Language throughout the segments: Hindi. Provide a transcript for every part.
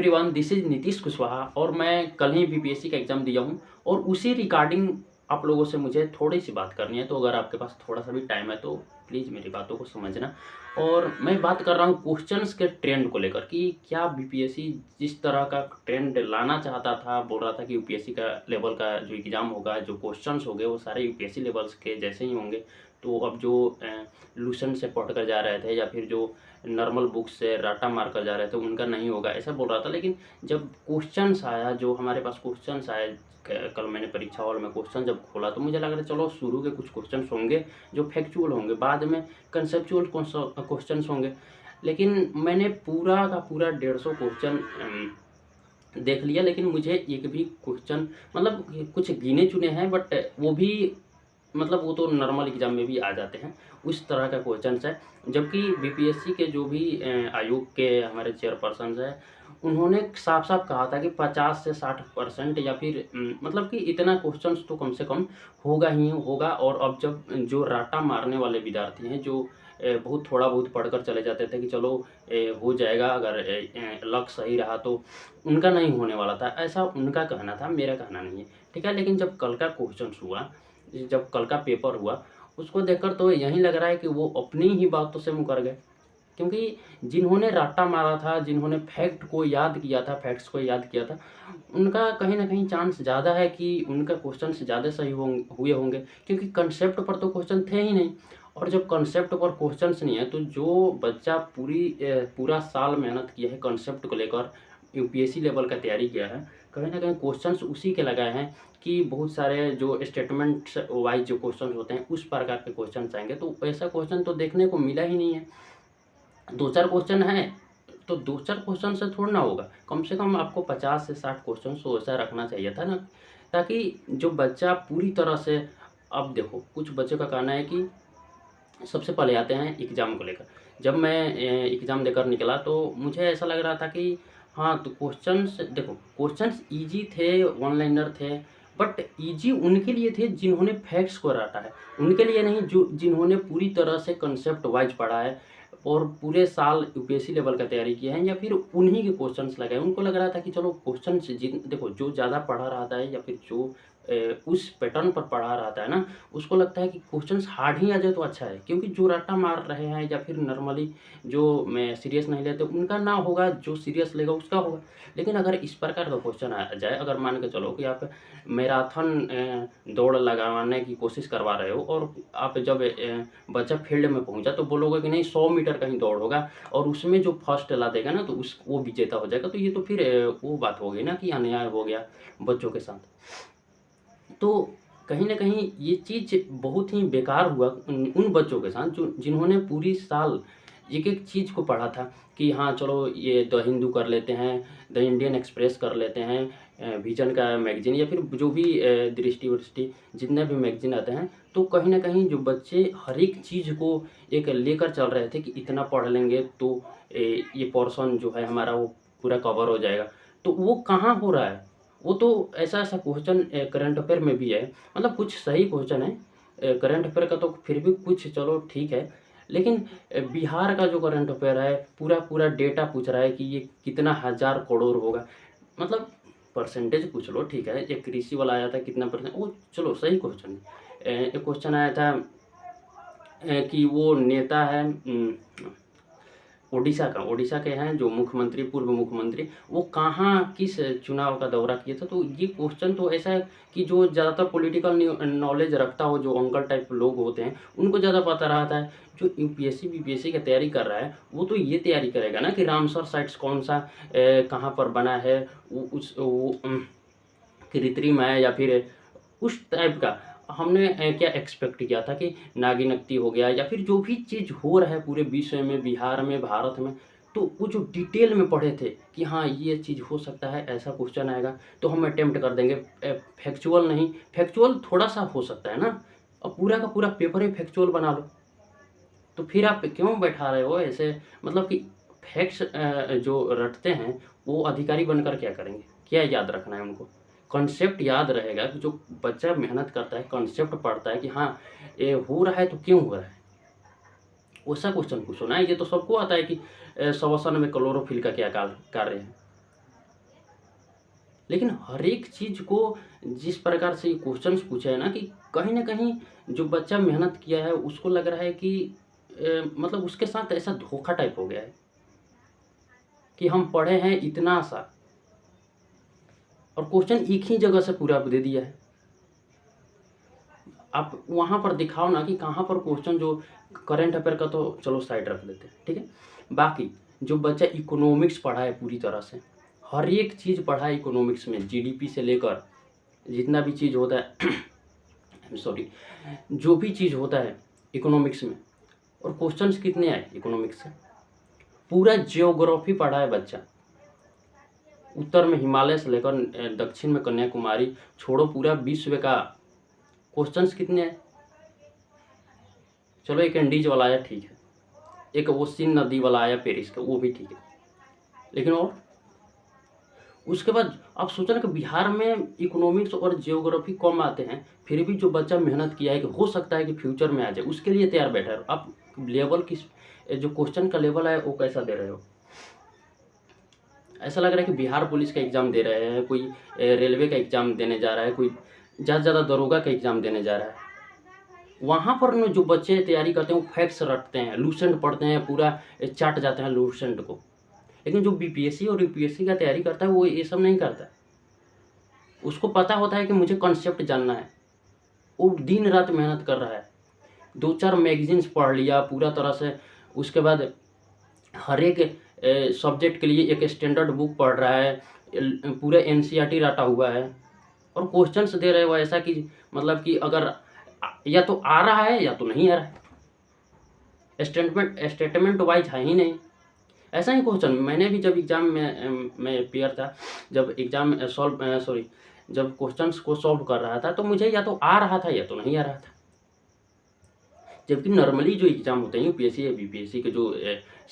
Everyone, this is Nitish Kushwaha और मैं कल ही बीपीएससी का एग्ज़ाम दिया हूँ और उसी रिगार्डिंग आप लोगों से मुझे थोड़ी-सी बात करनी है। तो अगर आपके पास थोड़ा-सा भी टाइम है तो प्लीज़ मेरी बातों को समझना। और मैं बात कर रहा हूँ क्वेश्चंस के ट्रेंड को लेकर कि क्या बीपीएससी जिस तरह का ट्रेंड लाना चाहता था, बोल रहा था कि यूपीएससी का लेवल का जो एग्ज़ाम होगा, जो क्वेश्चंस होंगे वो सारे यूपीएससी लेवल्स के जैसे ही होंगे। तो अब जो लूसेंट से पढ़ कर जा रहे थे या फिर जो नॉर्मल बुक से रट्टा मार कर जा रहे थे उनका नहीं होगा, ऐसा बोल रहा था। लेकिन जब क्वेश्चंस आया, जो हमारे पास क्वेश्चंस आए, कल मैंने परीक्षा हॉल में क्वेश्चन जब खोला तो मुझे लग रहा है चलो शुरू के कुछ क्वेश्चंस होंगे जो फैक्चुअल होंगे, बाद में कंसेप्चुअल क्वेश्चंस होंगे। लेकिन मैंने पूरा का पूरा 150 क्वेश्चन देख लिया, लेकिन मुझे एक भी क्वेश्चन, मतलब कुछ गिने-चुने हैं बट वो भी, मतलब वो तो नॉर्मल एग्ज़ाम में भी आ जाते हैं, उस तरह का क्वेश्चन्स है। जबकि बीपीएससी के जो भी आयोग के हमारे चेयरपर्सन्स हैं, उन्होंने साफ-साफ कहा था कि 50 से 60% या फिर मतलब कि इतना क्वेश्चन्स तो कम से कम होगा ही होगा। और अब जब जो रट्टा मारने वाले विद्यार्थी हैं, जो बहुत थोड़ा बहुत पढ़कर चले जाते थे कि चलो हो जाएगा, अगर लक सही रहा तो उनका नहीं होने वाला था, ऐसा उनका कहना था, मेरा कहना नहीं है, ठीक है। लेकिन जब कल का क्वेश्चन्स हुआ, जब कल का पेपर हुआ, उसको देखकर तो यही लग रहा है कि वो अपनी ही बातों से मुकर गए। क्योंकि जिन्होंने रट्टा मारा था, जिन्होंने फैक्ट को याद किया था, फैक्ट्स को याद किया था, उनका कहीं न कहीं चांस ज़्यादा है कि उनका क्वेश्चन्स ज़्यादा सही हुए होंगे, क्योंकि कंसेप्ट पर तो क्वेश्चन थे ही नहीं। और जब कंसेप्ट पर क्वेश्चन्स नहीं है, तो जो बच्चा पूरा साल मेहनत किया है कंसेप्ट को लेकर, यूपीएससी लेवल का तैयारी किया है, कहीं न कहीं क्वेश्चन्स उसी के लगाए हैं कि बहुत सारे जो स्टेटमेंट्स वाइज़ जो क्वेश्चन्स होते हैं, उस प्रकार के क्वेश्चन्स आएँगे। तो ऐसा क्वेश्चन तो देखने को मिला ही नहीं है। 2-4 क्वेश्चन हैं, तो 2-4 क्वेश्चन से थोड़ी ना होगा। कम से कम आपको 50 से 60 क्वेश्चन तो ऐसा रखना चाहिए था ना, ताकि जो बच्चा पूरी तरह से, अब देखो कुछ बच्चों का कहना है कि सबसे पहले आते हैं एग्ज़ाम को लेकर। जब मैं एग्ज़ाम देकर निकला तो मुझे ऐसा लग रहा था कि हाँ, तो क्वेश्चन्स देखो, क्वेश्चन्स ईज़ी थे, वन लाइनर थे, बट ईज़ी उनके लिए थे जिन्होंने फैक्ट्स को रटा है। उनके लिए नहीं जो जिन्होंने पूरी तरह से कंसेप्ट वाइज़ पढ़ा है और पूरे साल यूपीएससी लेवल का तैयारी किया है, या फिर उन्हीं के क्वेश्चन्स लगाए। उनको लग रहा था कि चलो क्वेश्चन्स जिन देखो, जो ज़्यादा पढ़ा रहता है या फिर जो उस पैटर्न पर पढ़ा रहता है ना, उसको लगता है कि क्वेश्चन्स हार्ड ही आ जाए तो अच्छा है। क्योंकि जो रट्टा मार रहे हैं या फिर नॉर्मली जो मैं सीरियस नहीं लेते, उनका ना होगा, जो सीरियस लेगा उसका होगा। लेकिन अगर इस प्रकार का क्वेश्चन आ जाए, अगर मान के चलो कि आप मैराथन दौड़ लगाने की कोशिश करवा रहे हो और आप जब बच्चा फील्ड में पहुँचा तो बोलोगे कि नहीं 100 मीटर का ही दौड़ होगा और उसमें जो फर्स्ट ला देगा ना, तो वो विजेता हो जाएगा। तो ये तो फिर वो बात हो गई ना कि अन्याय हो गया बच्चों के साथ। तो कहीं न कहीं ये चीज़ बहुत ही बेकार हुआ उन बच्चों के साथ जो जिन्होंने पूरी साल एक-एक चीज़ को पढ़ा था कि हाँ, चलो ये द हिंदू कर लेते हैं, द इंडियन एक्सप्रेस कर लेते हैं, विज़न का मैगज़ीन या फिर जो भी दृष्टि-वृष्टि जितने भी मैगज़ीन आते हैं। तो कहीं न कहीं जो बच्चे हर एक चीज़ को एक लेकर चल रहे थे कि इतना पढ़ लेंगे तो ये पोर्शन जो है हमारा वो पूरा कवर हो जाएगा। तो वो कहाँ हो रहा है? वो तो ऐसा-ऐसा क्वेश्चन करंट अफ़ेयर में भी है, मतलब कुछ सही क्वेश्चन है। करंट अफ़ेयर का तो फिर भी कुछ चलो ठीक है, लेकिन बिहार का जो करंट अफ़ेयर है, पूरा-पूरा डेटा पूछ रहा है कि ये कितना हज़ार करोड़ होगा। मतलब परसेंटेज पूछ लो ठीक है, एक कृषि वाला आया था कितना परसेंट, वो चलो सही क्वेश्चन है। एक क्वेश्चन आया था कि वो नेता है ओडिशा के हैं जो मुख्यमंत्री, पूर्व मुख्यमंत्री, वो कहाँ किस चुनाव का दौरा किए थे। तो ये क्वेश्चन तो ऐसा है कि जो ज़्यादातर पॉलिटिकल नॉलेज रखता हो, जो अंकल टाइप लोग होते हैं, उनको ज़्यादा पता रहता है। जो यूपीएससी, बीपीएससी की तैयारी कर रहा है, वो तो ये तैयारी करेगा ना कि रामसर साइट्स कौन-सा कहाँ पर बना है, कृत्रिम है या फिर उस टाइप का। हमने क्या एक्सपेक्ट किया था कि नागिनक्ति हो गया या फिर जो भी चीज़ हो रहा है पूरे विश्व में, बिहार में, भारत में, तो वो जो डिटेल में पढ़े थे कि हाँ, ये चीज़ हो सकता है, ऐसा क्वेश्चन आएगा, तो हम अटेम्प्ट कर देंगे। फैक्चुअल नहीं, फैक्चुअल थोड़ा-सा हो सकता है ना, अब पूरा का पूरा पेपर ही फैक्चुअल बना लो। तो फिर आप क्यों बैठा रहे हो ऐसे, मतलब कि फैक्ट्स जो रटते हैं, वो अधिकारी बनकर क्या करेंगे? क्या याद रखना है उनको? कॉन्सेप्ट याद रहेगा कि जो बच्चा मेहनत करता है, कॉन्सेप्ट पढ़ता है कि हाँ, ये हो रहा है तो क्यों हो रहा है? वैसा क्वेश्चन पूछो ना, ये तो सबको आता है कि श्वसन में क्लोरोफिल का क्या कार्य है। लेकिन हर एक चीज़ को जिस प्रकार से ये क्वेश्चंस पूछे हैं ना कि कहीं न कहीं जो बच्चा मेहनत किया है उसको लग रहा है कि मतलब उसके साथ ऐसा धोखा टाइप हो गया है कि हम पढ़े हैं इतना सा और क्वेश्चन एक ही जगह से पूरा दे दिया है। आप वहाँ पर दिखाओ ना कि कहाँ पर क्वेश्चन जो करंट अफेयर का तो चलो साइड रख देते हैं, ठीक है। बाकी जो बच्चा इकोनॉमिक्स पढ़ा है पूरी तरह से, हर एक चीज़ पढ़ा है इकोनॉमिक्स में, जीडीपी से लेकर जितना भी चीज़ होता है सॉरी जो भी चीज़ होता है इकोनॉमिक्स में, और क्वेश्चंस कितने आए इकोनॉमिक्स से, पूरा जियोग्राफी पढ़ा है बच्चा, उत्तर में हिमालय से लेकर दक्षिण में कन्याकुमारी छोड़ो, पूरा विश्व का क्वेश्चंस कितने हैं। चलो एक एंडीज वाला आया ठीक है, एक वो सिंध नदी वाला आया पेरिस का, वो भी ठीक है, लेकिन और उसके बाद आप सोचो ना कि बिहार में इकोनॉमिक्स और जियोग्राफी कम आते हैं, फिर भी जो बच्चा मेहनत किया है कि हो सकता है कि फ्यूचर में आ जाए, उसके लिए तैयार बैठा है। आप लेवल किस जो क्वेश्चन का लेवल है वो कैसा दे रहे हो। ऐसा लग रहा है कि बिहार पुलिस का एग्ज़ाम दे रहे हैं, कोई रेलवे का एग्ज़ाम देने जा रहा है, कोई ज़्यादा से ज़्यादा दरोगा का एग्ज़ाम देने जा रहा है। वहाँ पर न जो बच्चे तैयारी करते हैं वो फैक्ट्स रटते हैं, लूसेंट पढ़ते हैं, पूरा चाट जाते हैं लूसेंट को। लेकिन जो बीपीएससी और यूपीएससी का तैयारी करता है वो ये सब नहीं करता। उसको पता होता है कि मुझे कॉन्सेप्ट जानना है, वो दिन रात मेहनत कर रहा है, 2-4 मैगज़ीन्स पढ़ लिया पूरा तरह से, उसके बाद हर एक सब्जेक्ट के लिए एक स्टैंडर्ड बुक पढ़ रहा है, पूरा एनसीईआरटी रटा हुआ है, और क्वेश्चंस दे रहे हो ऐसा कि मतलब कि अगर या तो आ रहा है या तो नहीं आ रहा है, स्टेटमेंट वाइज है ही नहीं। ऐसा ही क्वेश्चन मैंने भी जब एग्ज़ाम में पेयर था, जब एग्ज़ाम जब क्वेश्चंस को सॉल्व कर रहा था तो मुझे या तो आ रहा था या तो नहीं आ रहा था। जबकि नॉर्मली जो एग्ज़ाम होते हैं यूपीएससी या बीपीएससी के जो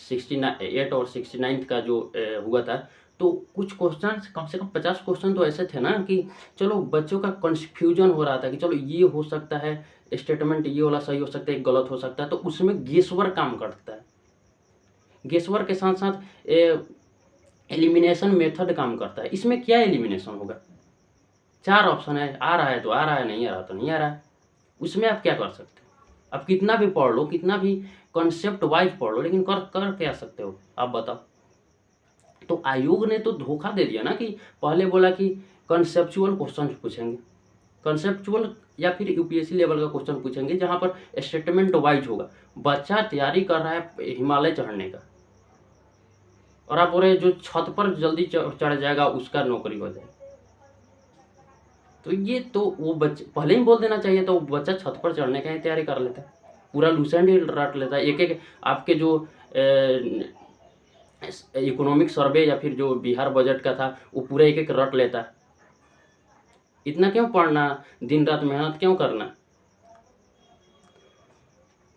68 और 69 का जो हुआ था, तो कुछ क्वेश्चंस कम से कम 50 क्वेश्चन तो ऐसे थे ना कि चलो बच्चों का कन्फ्यूजन हो रहा था कि चलो ये हो सकता है, स्टेटमेंट ये वाला सही हो सकता है, गलत हो सकता है, तो उसमें गेसवर्क काम करता है। गेसवर्क के साथ साथ एलिमिनेशन मेथड काम करता है। इसमें क्या एलिमिनेशन होगा, 4 ऑप्शन है, आ रहा है तो आ रहा है, नहीं आ रहा तो नहीं आ रहा है, उसमें आप क्या कर सकते हो। आप कितना भी पढ़ लो, कितना भी कॉन्सेप्ट वाइज पढ़ लो, लेकिन कर कर क्या सकते हो आप बताओ। तो आयोग ने तो धोखा दे दिया ना कि पहले बोला कि कॉन्सेप्चुअल क्वेश्चन पूछेंगे, कॉन्सेप्चुअल या फिर यूपीएससी लेवल का क्वेश्चन पूछेंगे जहाँ पर स्टेटमेंट वाइज होगा। बच्चा तैयारी कर रहा है हिमालय चढ़ने का, और आप बोल रहे हैं जो छत पर जल्दी चढ़ जाएगा उसका नौकरी हो जाएगी। तो ये तो वो बच्चे पहले ही बोल देना चाहिए, तो बच्चा छत पर चढ़ने का ही तैयारी कर लेता है, पूरा लूसेंट ही रट लेता है। एक एक आपके जो इकोनॉमिक सर्वे या फिर जो बिहार बजट का था वो पूरा एक एक रट लेता है। इतना क्यों पढ़ना, दिन रात मेहनत क्यों करना।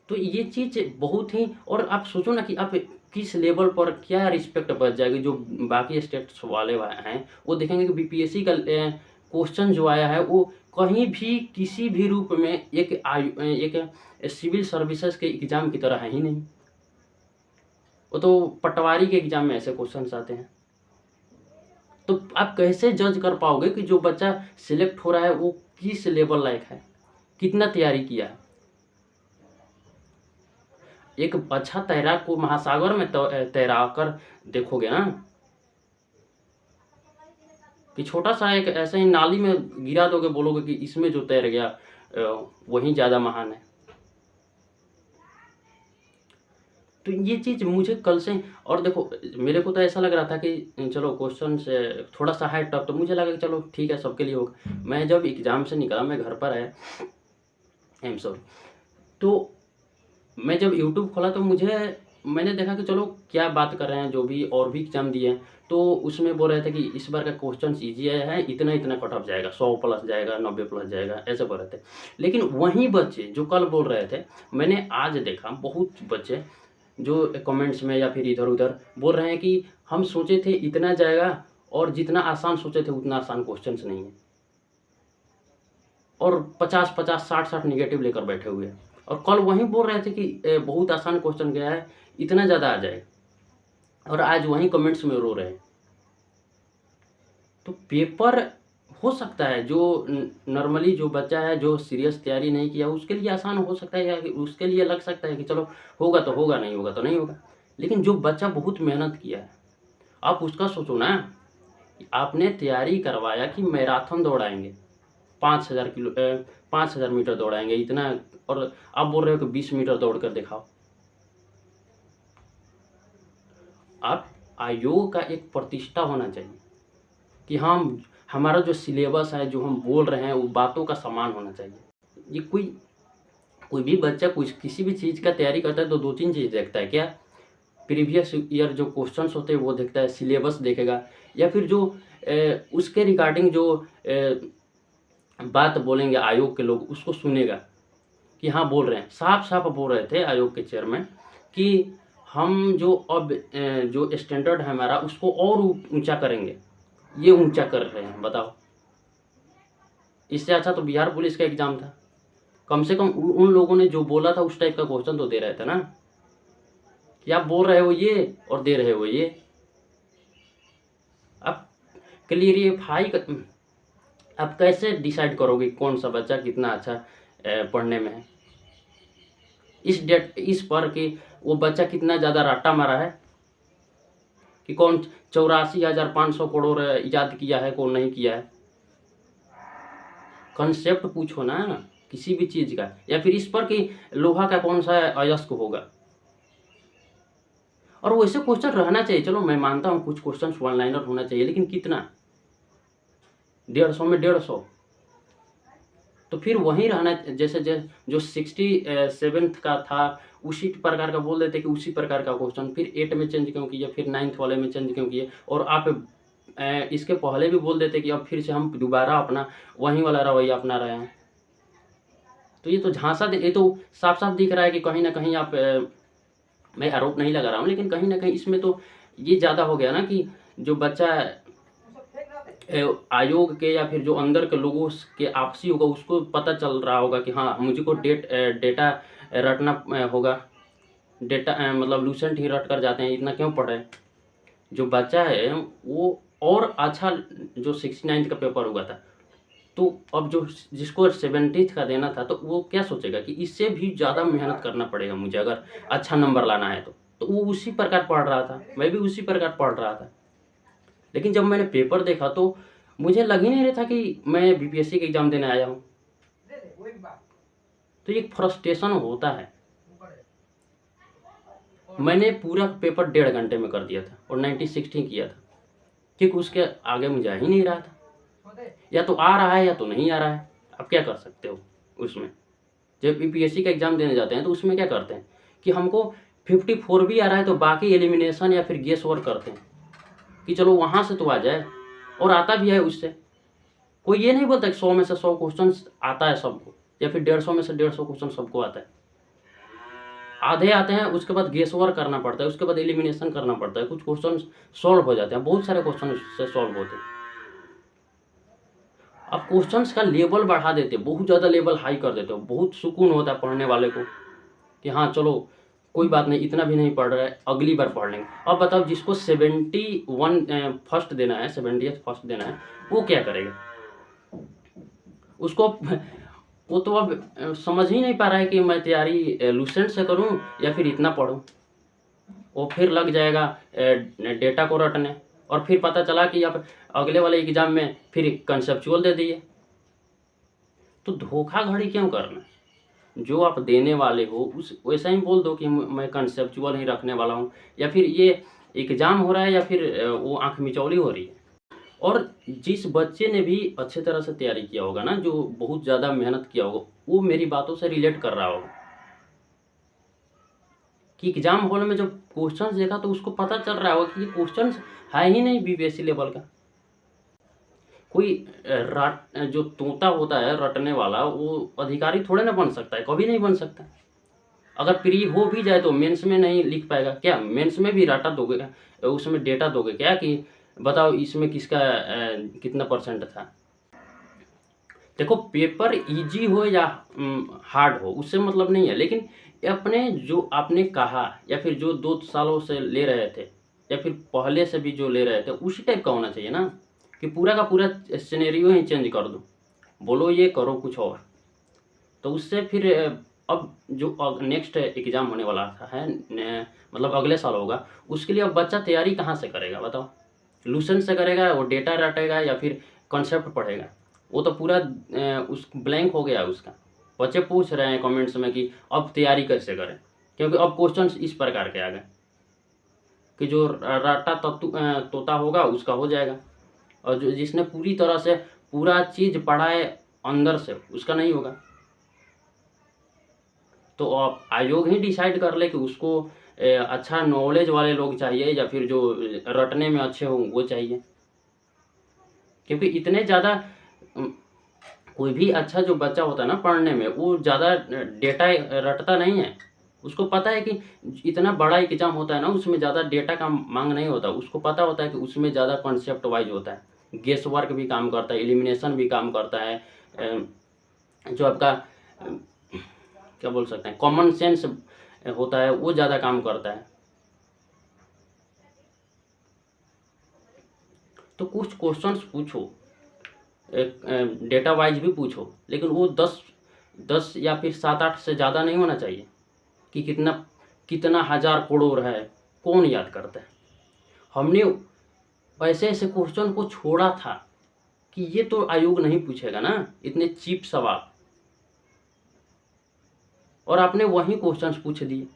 तो ये चीज़ बहुत ही, और आप सोचो ना कि आप किस लेवल पर क्या रिस्पेक्ट बच जाएगी। जो बाकी स्टेट्स वाले हैं वो देखेंगे कि बीपीएससी का क्वेश्चन जो आया है वो कहीं भी किसी भी रूप में एक सिविल सर्विसेज के एग्ज़ाम की तरह है ही नहीं। वो तो पटवारी के एग्ज़ाम में ऐसे क्वेश्चंस आते हैं। तो आप कैसे जज कर पाओगे कि जो बच्चा सिलेक्ट हो रहा है वो किस लेवल लायक है, कितना तैयारी किया है। एक अच्छा तैराक को महासागर में तैरा कर देखोगे ना कि छोटा सा एक ऐसे ही नाली में गिरा दोगे, बोलोगे कि इसमें जो तैर गया वही ज़्यादा महान है। तो ये चीज़ मुझे कल से, और देखो मेरे को तो ऐसा लग रहा था कि चलो क्वेश्चन से थोड़ा सा है टफ, तो मुझे लगा कि चलो ठीक है सबके लिए होगा। मैं जब एग्ज़ाम से निकला, मैं घर पर आया, आई एम सॉरी, तो मैं जब यूट्यूब खोला तो मैंने देखा कि चलो क्या बात कर रहे हैं, जो भी और भी एग्ज़ाम दिए हैं, तो उसमें बोल रहे थे कि इस बार का क्वेश्चन ईजी आया है, इतना इतना कट ऑफ जाएगा, 100 प्लस जाएगा, 90 प्लस जाएगा, ऐसे बोल रहे थे। लेकिन वहीं बच्चे जो कल बोल रहे थे, मैंने आज देखा बहुत बच्चे जो कमेंट्स में या फिर इधर-उधर बोल रहे हैं कि हम सोचे थे इतना जाएगा, और जितना आसान सोचे थे उतना आसान क्वेश्चंस नहीं है, और 50-50, 60-60 नेगेटिव लेकर बैठे हुए हैं। और कल वहीं बोल रहे थे कि बहुत आसान क्वेश्चन गया है, इतना ज़्यादा आ जाएगा, और आज वहीं कमेंट्स में रो रहे हैं। तो पेपर हो सकता है जो नॉर्मली जो बच्चा है जो सीरियस तैयारी नहीं किया उसके लिए आसान हो सकता है, या उसके लिए लग सकता है कि चलो होगा तो होगा, नहीं होगा तो नहीं होगा। लेकिन जो बच्चा बहुत मेहनत किया है, आप उसका सोचो ना, आपने तैयारी करवाया कि मैराथन दौड़ाएंगे, 5,000 मीटर दौड़ाएंगे इतना, और आप बोल रहे हो कि 20 मीटर दौड़ कर दिखाओ। आप आयोग का एक प्रतिष्ठा होना चाहिए कि हम हमारा जो सिलेबस है, जो हम बोल रहे हैं, वो बातों का समान होना चाहिए। ये कोई कोई भी बच्चा कुछ किसी भी चीज़ का तैयारी करता है तो 2-3 चीज़ देखता है। क्या? प्रीवियस ईयर जो क्वेश्चंस होते हैं वो देखता है, सिलेबस देखेगा, या फिर जो उसके रिगार्डिंग जो बात बोलेंगे आयोग के लोग उसको सुनेगा कि हाँ बोल रहे हैं। साफ-साफ बोल रहे थे आयोग के चेयरमैन कि हम जो अब जो स्टैंडर्ड है हमारा उसको और ऊँचा करेंगे। ये ऊँचा कर रहे हैं, बताओ। इससे अच्छा तो बिहार पुलिस का एग्ज़ाम था। कम से कम उन लोगों ने जो बोला था उस टाइप का क्वेश्चन तो दे रहे थे ना, कि आप बोल रहे हो ये और दे रहे हो ये। अब क्लियरिफाई आप कैसे डिसाइड करोगे कौन सा बच्चा कितना अच्छा पढ़ने में है? इस पर कि वो बच्चा कितना ज़्यादा रट्टा मारा है, कि कौन 84,500 करोड़ ईजाद किया है, कौन नहीं किया है। कंसेप्ट पूछो ना किसी भी चीज़ का, या फिर इस पर कि लोहा का कौन सा अयस्क होगा। और वैसे क्वेश्चन रहना चाहिए, चलो मैं मानता हूँ कुछ क्वेश्चन वन लाइनर होना चाहिए, लेकिन कितना? 150 में 150। तो फिर वहीं रहना, जैसे जो 67th का था उसी प्रकार का बोल देते कि उसी प्रकार का क्वेश्चन, फिर 8 में चेंज क्यों किया, फिर 9th वाले में चेंज क्यों किए, और आप इसके पहले भी बोल देते कि अब फिर से हम दोबारा अपना वहीं वाला रवैया अपना रहे हैं। तो ये तो झांसा ये तो साफ-साफ दिख रहा है कि कहीं न कहीं आप मैं आरोप नहीं लगा रहा हूँ, लेकिन कहीं न कहीं इसमें तो ये ज़्यादा हो गया ना कि जो बच्चा आयोग के या फिर जो अंदर के लोगों के आपसी होगा उसको पता चल रहा होगा कि हाँ मुझको डेटा रटना होगा। डेटा मतलब लूसेंट ही रट कर जाते हैं, इतना क्यों पढ़े। जो बच्चा है वो और अच्छा, जो 69th का पेपर हुआ था, तो अब जो जिसको 70th का देना था तो वो क्या सोचेगा कि इससे भी ज़्यादा मेहनत करना पड़ेगा मुझे अगर अच्छा नंबर लाना है तो वो उसी प्रकार पढ़ रहा था, मैं भी उसी प्रकार पढ़ रहा था। लेकिन जब मैंने पेपर देखा तो मुझे लग ही नहीं रहा था कि मैं बीपीएससी का एग्ज़ाम देने आया हूँ। तो एक फ्रस्ट्रेशन होता है। मैंने पूरा पेपर 1.5 घंटे में कर दिया था और 96 ही किया था, क्योंकि उसके आगे मुझे आ ही नहीं रहा था। या तो आ रहा है या तो नहीं आ रहा है, आप क्या कर सकते हो उसमें। जब बीपीएससी का एग्ज़ाम देने जाते हैं तो उसमें क्या करते हैं कि हमको 54 भी आ रहा है तो बाकी एलिमिनेशन या फिर गेस वर्क करते हैं कि चलो वहाँ से तो आ जाए, और आता भी है उससे। कोई ये नहीं बोलता कि 100 में से 100 क्वेश्चन आता है सबको, या फिर 150 में से 150 क्वेश्चन सबको आता है। आधे आते हैं, उसके बाद गेस वर्क करना पड़ता है, उसके बाद एलिमिनेशन करना पड़ता है, कुछ क्वेश्चन सॉल्व हो जाते हैं, बहुत सारे क्वेश्चन उससे सॉल्व होते हैं। आप क्वेश्चंस का लेवल बढ़ा देते हो, बहुत ज़्यादा लेवल हाई कर देते हो, बहुत सुकून होता है पढ़ने वाले को कि हाँ चलो कोई बात नहीं, इतना भी नहीं पढ़ रहा है, अगली बार पढ़ लेंगे। अब बताओ जिसको 71 फर्स्ट देना है, 70th फर्स्ट देना है, वो क्या करेगा? उसको वो तो अब समझ ही नहीं पा रहा है कि मैं तैयारी लूसेंट से करूं या फिर इतना पढूं। वो फिर लग जाएगा डेटा को रटने, और फिर पता चला कि अब अगले वाले एग्ज़ाम में फिर कंसेप्चुअल दे दिए। तो धोखाधड़ी क्यों करना? जो आप देने वाले हो उस वैसा ही बोल दो कि मैं कंसेप्चुअल ही रखने वाला हूँ, या फिर ये एग्ज़ाम हो रहा है या फिर वो आँख मिचौली हो रही है। और जिस बच्चे ने भी अच्छे तरह से तैयारी किया होगा ना, जो बहुत ज़्यादा मेहनत किया होगा, वो मेरी बातों से रिलेट कर रहा होगा कि एग्ज़ाम हॉल में जब क्वेश्चंस देखा तो उसको पता चल रहा होगा कि ये क्वेश्चंस है ही नहीं बीपीएससी लेवल का। कोई जो तोता होता है रटने वाला, वो अधिकारी थोड़े ना बन सकता है, कभी नहीं बन सकता। अगर प्री हो भी जाए तो मेंस में नहीं लिख पाएगा। क्या मेंस में भी डाटा दोगे, उसमें डेटा दोगे क्या कि बताओ इसमें किसका कितना परसेंट था? देखो पेपर ईज़ी हो या हार्ड हो उससे मतलब नहीं है, लेकिन अपने जो आपने कहा या फिर जो 2 सालों से ले रहे थे या फिर पहले से भी जो ले रहे थे उसी टाइप का होना चाहिए ना, कि पूरा का पूरा सिनेरियो ही चेंज कर दो, बोलो ये करो कुछ और। तो उससे फिर अब जो नेक्स्ट एग्ज़ाम होने वाला है मतलब अगले साल होगा, उसके लिए अब बच्चा तैयारी कहाँ से करेगा बताओ? लूसेंट से करेगा, वो डेटा रटेगा या फिर कॉन्सेप्ट पढ़ेगा? वो तो पूरा उस ब्लैंक हो गया उसका। बच्चे पूछ रहे हैं कमेंट्स में कि अब तैयारी कैसे करें, क्योंकि अब क्वेश्चंस इस प्रकार के आ गए कि जो रट्टा तोता होगा उसका हो जाएगा, और जो जिसने पूरी तरह से पूरा चीज़ पढ़ा है अंदर से उसका नहीं होगा। तो अब आयोग ही डिसाइड कर ले कि उसको अच्छा नॉलेज वाले लोग चाहिए या फिर जो रटने में अच्छे हों वो चाहिए। क्योंकि इतने ज़्यादा कोई भी अच्छा जो बच्चा होता है ना पढ़ने में, वो ज़्यादा डेटा रटता नहीं है। उसको पता है कि इतना बड़ा एग्ज़ाम होता है ना, उसमें ज़्यादा डेटा का मांग नहीं होता। उसको पता होता है कि उसमें ज़्यादा कॉन्सेप्ट वाइज होता है, गेस वर्क भी काम करता है, एलिमिनेशन भी काम करता है, जो आपका क्या बोल सकते हैं कॉमन सेंस होता है वो ज़्यादा काम करता है। तो कुछ क्वेश्चंस पूछो, डेटा वाइज भी पूछो, लेकिन वो 10 या फिर 7-8 से ज़्यादा नहीं होना चाहिए कि कितना कितना हज़ार करोड़ है, कौन याद करता है। हमने ऐसे ऐसे क्वेश्चन को छोड़ा था कि ये तो आयोग नहीं पूछेगा ना, इतने चीप सवाल, और आपने वही क्वेश्चंस पूछ दिए।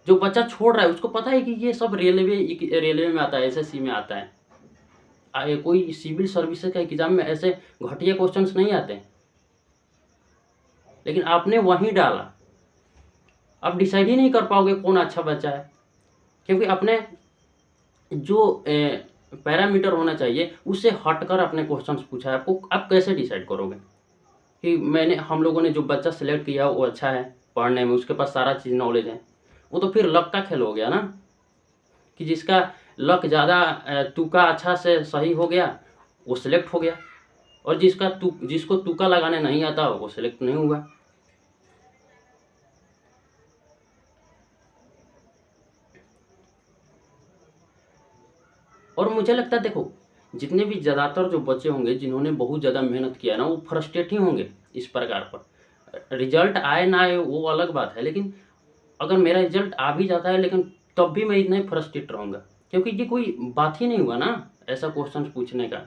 जो बच्चा छोड़ रहा है उसको पता है कि ये सब रेलवे में आता है, एसएससी में आता है, कोई सिविल सर्विसेज का एग्जाम में ऐसे घटिया क्वेश्चंस नहीं आते हैं। लेकिन आपने वहीं डाला, आप डिसाइड ही नहीं कर पाओगे कौन अच्छा बच्चा है, क्योंकि अपने जो पैरामीटर होना चाहिए उससे हटकर आपने क्वेश्चंस पूछा है। आपको आप कैसे डिसाइड करोगे कि हम लोगों ने जो बच्चा सिलेक्ट किया वो अच्छा है पढ़ने में, उसके पास सारा चीज़ नॉलेज है? वो तो फिर लक का खेल हो गया ना, कि जिसका लक ज़्यादा तुक्का अच्छा से सही हो गया वो सिलेक्ट हो गया, और जिसको तुक्का लगाने नहीं आता वो सिलेक्ट नहीं हुआ। और मुझे लगता है देखो, जितने भी ज़्यादातर जो बच्चे होंगे जिन्होंने बहुत ज़्यादा मेहनत किया ना, वो फ्रस्ट्रेट ही होंगे इस प्रकार पर। रिजल्ट आए ना आए वो अलग बात है, लेकिन अगर मेरा रिजल्ट आ भी जाता है लेकिन तब भी मैं इतना ही फ्रस्ट्रेट रहूँगा, क्योंकि ये कोई बात ही नहीं हुआ ना ऐसा क्वेश्चन पूछने का।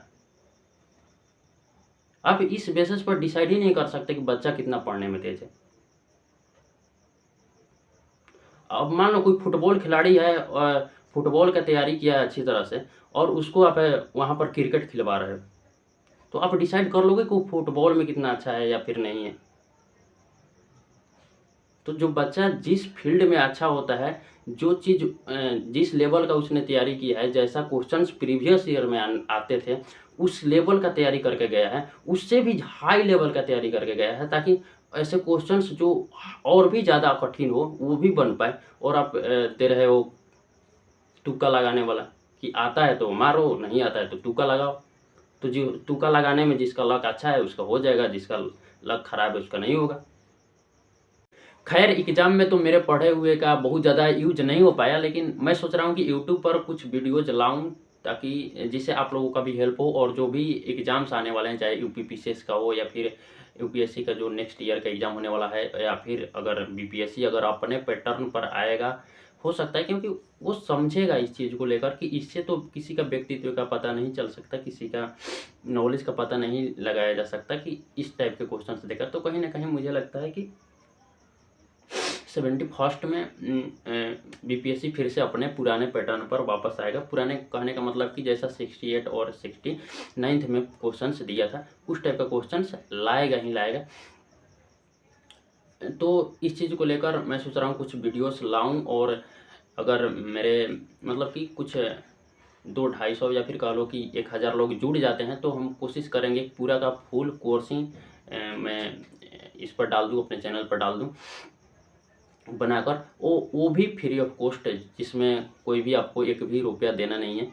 आप इस बेसिस पर डिसाइड ही नहीं कर सकते कि बच्चा कितना पढ़ने में तेज है। अब मान लो कोई फुटबॉल खिलाड़ी है और फुटबॉल का तैयारी किया है अच्छी तरह से, और उसको आप वहाँ पर क्रिकेट खिलवा रहे हो, तो आप डिसाइड कर लोगे कि वो फुटबॉल में कितना अच्छा है या फिर नहीं है। तो जो बच्चा जिस फील्ड में अच्छा होता है, जो चीज़ जिस लेवल का उसने तैयारी किया है, जैसा क्वेश्चंस प्रीवियस ईयर में आते थे, उस लेवल का तैयारी करके गया है, उससे भी हाई लेवल का तैयारी करके गया है, ताकि ऐसे क्वेश्चंस जो और भी ज़्यादा कठिन हो वो भी बन पाए। और आप दे रहे हो तुक्का लगाने वाला, कि आता है तो मारो, नहीं आता है तो तुक्का लगाओ। तो जो तुक्का लगाने में जिसका लक अच्छा है उसका हो जाएगा, जिसका लक खराब है उसका नहीं होगा। खैर एग्ज़ाम में तो मेरे पढ़े हुए का बहुत ज़्यादा यूज़ नहीं हो पाया, लेकिन मैं सोच रहा हूँ कि यूट्यूब पर कुछ वीडियोज़ लाऊँ, ताकि जिससे आप लोगों का भी हेल्प हो, और जो भी एग्ज़ाम्स आने वाले हैं, चाहे यूपीपीसीएस का हो या फिर यूपीएससी का जो नेक्स्ट ईयर का एग्ज़ाम होने वाला है, या फिर अगर बीपीएससी अगर अपने पैटर्न पर आएगा, हो सकता है, क्योंकि वो समझेगा इस चीज़ को लेकर कि इससे तो किसी का व्यक्तित्व का पता नहीं चल सकता, किसी का नॉलेज का पता नहीं लगाया जा सकता कि इस टाइप के क्वेश्चन देकर। तो कहीं ना कहीं मुझे लगता है कि 71st में बीपीएससी फिर से अपने पुराने पैटर्न पर वापस आएगा। पुराने कहने का मतलब कि जैसा 68 और 69th में क्वेश्चंस दिया था, उस टाइप का क्वेश्चंस लाएगा ही लाएगा। तो इस चीज़ को लेकर मैं सोच रहा हूँ कुछ वीडियोस लाऊं, और अगर मेरे मतलब कि कुछ 200-250 या फिर कह लो कि 1000 लोग जुड़ जाते हैं, तो हम कोशिश करेंगे पूरा का फुल कोर्स ही मैं इस पर डाल दूँ, अपने चैनल पर डाल दूँ बनाकर। वो भी फ्री ऑफ कॉस्ट है, जिसमें कोई भी आपको एक भी रुपया देना नहीं है।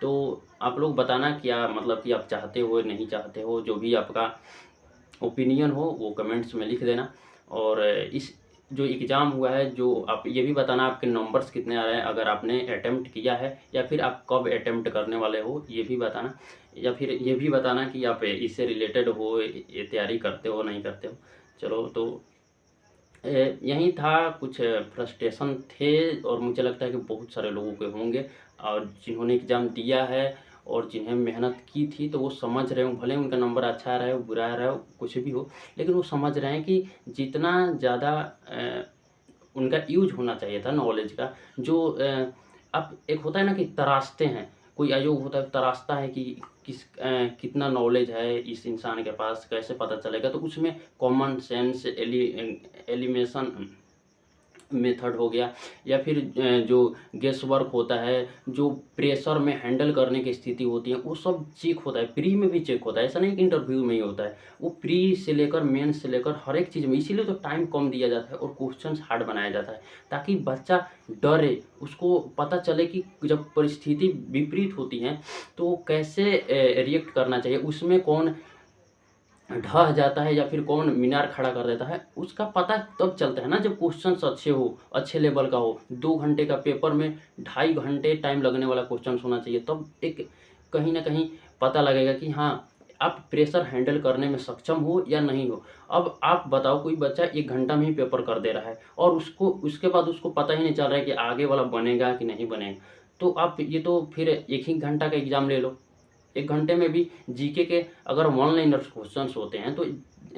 तो आप लोग बताना क्या मतलब कि आप चाहते हो नहीं चाहते हो, जो भी आपका ओपिनियन हो वो कमेंट्स में लिख देना। और इस जो एग्ज़ाम हुआ है, जो आप ये भी बताना आपके नंबर्स कितने आ रहे हैं, अगर आपने अटेम्प्ट किया है या फिर आप कब अटेम्प्ट करने वाले हो, ये भी बताना। या फिर ये भी बताना कि आप इससे रिलेटेड हो, ये तैयारी करते हो, नहीं करते हो। चलो, तो यही था, कुछ फ्रस्ट्रेशन थे और मुझे लगता है कि बहुत सारे लोगों के होंगे, और जिन्होंने एग्ज़ाम दिया है और जिन्हें मेहनत की थी, तो वो समझ रहे हो, भले उनका नंबर अच्छा रहा हो, बुरा रहा हो, कुछ भी हो, लेकिन वो समझ रहे हैं कि जितना ज़्यादा उनका यूज़ होना चाहिए था नॉलेज का, जो अब एक होता है ना कि तराशते हैं, कोई आयोग होता है तराशता है कि कितना नॉलेज है इस इंसान के पास, कैसे पता चलेगा, तो उसमें कॉमन सेंस, एलिमेशन मेथड हो गया, या फिर जो गेस वर्क होता है, जो प्रेशर में हैंडल करने की स्थिति होती है, वो सब चेक होता है, प्री में भी चेक होता है, ऐसा नहीं कि इंटरव्यू में ही होता है, वो प्री से लेकर मेंस से लेकर हर एक चीज़ में, इसीलिए तो टाइम कम दिया जाता है और क्वेश्चंस हार्ड बनाया जाता है, ताकि बच्चा डरे, उसको पता चले कि जब परिस्थिति विपरीत होती है तो कैसे रिएक्ट करना चाहिए, उसमें कौन ढह जाता है या फिर कौन मीनार खड़ा कर देता है, उसका पता तब चलता है ना जब क्वेश्चंस अच्छे हो, अच्छे लेवल का हो। 2 घंटे का पेपर में 2.5 घंटे टाइम लगने वाला क्वेश्चंस होना चाहिए, तब एक कहीं न कहीं पता लगेगा कि हाँ, आप प्रेशर हैंडल करने में सक्षम हो या नहीं हो। अब आप बताओ, कोई बच्चा 1 घंटा में ही पेपर कर दे रहा है और उसको उसके बाद उसको पता ही नहीं चल रहा है कि आगे वाला बनेगा कि नहीं बनेगा। तो आप ये तो फिर 1 ही घंटा का एग्ज़ाम ले लो। 1 घंटे में भी जीके के अगर वन लाइनर्स क्वेश्चंस होते हैं तो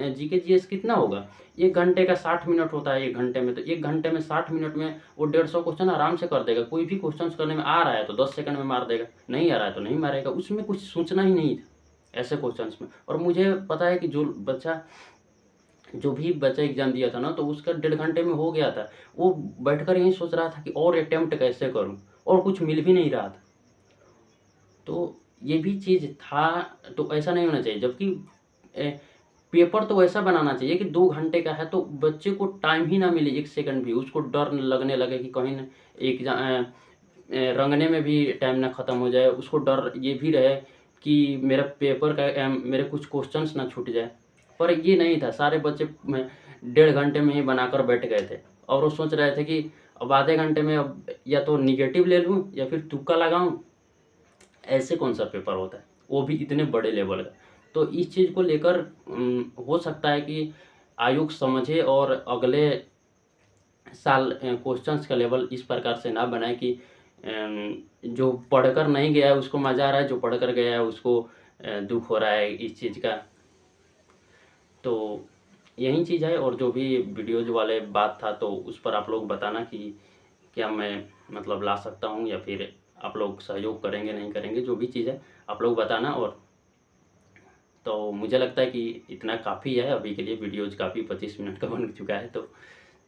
जीके जीएस कितना होगा? 1 घंटे का 60 मिनट होता है 1 घंटे में, तो 1 घंटे में 60 मिनट में वो 150 क्वेश्चन आराम से कर देगा। कोई भी क्वेश्चंस करने में आ रहा है तो 10 सेकंड में मार देगा, नहीं आ रहा है तो नहीं मारेगा। उसमें कुछ सोचना ही नहीं था ऐसे क्वेश्चंस में। और मुझे पता है कि जो भी बच्चा एग्ज़ाम दिया था ना, तो उसका 1.5 घंटे में हो गया था। वो बैठकर यही सोच रहा था कि और अटेम्प्ट कैसे करूँ? और कुछ मिल भी नहीं रहा था। तो ये भी चीज़ था, तो ऐसा नहीं होना चाहिए। जबकि पेपर तो ऐसा बनाना चाहिए कि 2 घंटे का है तो बच्चे को टाइम ही ना मिले 1 सेकंड भी, उसको डर लगने लगे कि कहीं न रंगने में भी टाइम ना ख़त्म हो जाए, उसको डर ये भी रहे कि मेरा पेपर का मेरे कुछ क्वेश्चन्स ना छूट जाए। पर ये नहीं था, सारे बच्चे 1.5 घंटे में ही बनाकर बैठ गए थे और वो सोच रहे थे कि अब आधे घंटे में अब या तो नेगेटिव ले लूँ या फिर तुक्का लगाऊँ। ऐसे कौन-सा पेपर होता है, वो भी इतने बड़े लेवल का। तो इस चीज़ को लेकर हो सकता है कि आयोग समझे और अगले साल क्वेश्चंस का लेवल इस प्रकार से ना बनाए कि जो पढ़कर नहीं गया है उसको मज़ा आ रहा है, जो पढ़कर गया है उसको दुःख हो रहा है इस चीज़ का। तो यही चीज़ है, और जो भी वीडियोज़ वाले बात था तो उस पर आप लोग बताना कि क्या मैं मतलब ला सकता हूँ या फिर आप लोग सहयोग करेंगे, नहीं करेंगे, जो भी चीज़ है आप लोग बताना। और तो मुझे लगता है कि इतना काफ़ी है अभी के लिए, वीडियोज़ काफ़ी 25 मिनट का बन चुका है। तो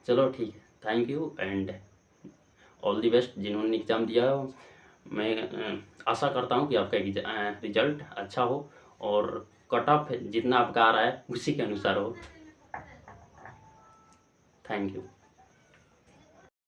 चलो ठीक है, thank you and all the best जिन्होंने एग्ज़ाम दिया हो। मैं आशा करता हूँ कि आपका रिज़ल्ट अच्छा हो और कट ऑफ जितना आपका आ रहा है उसी के अनुसार हो। Thank you.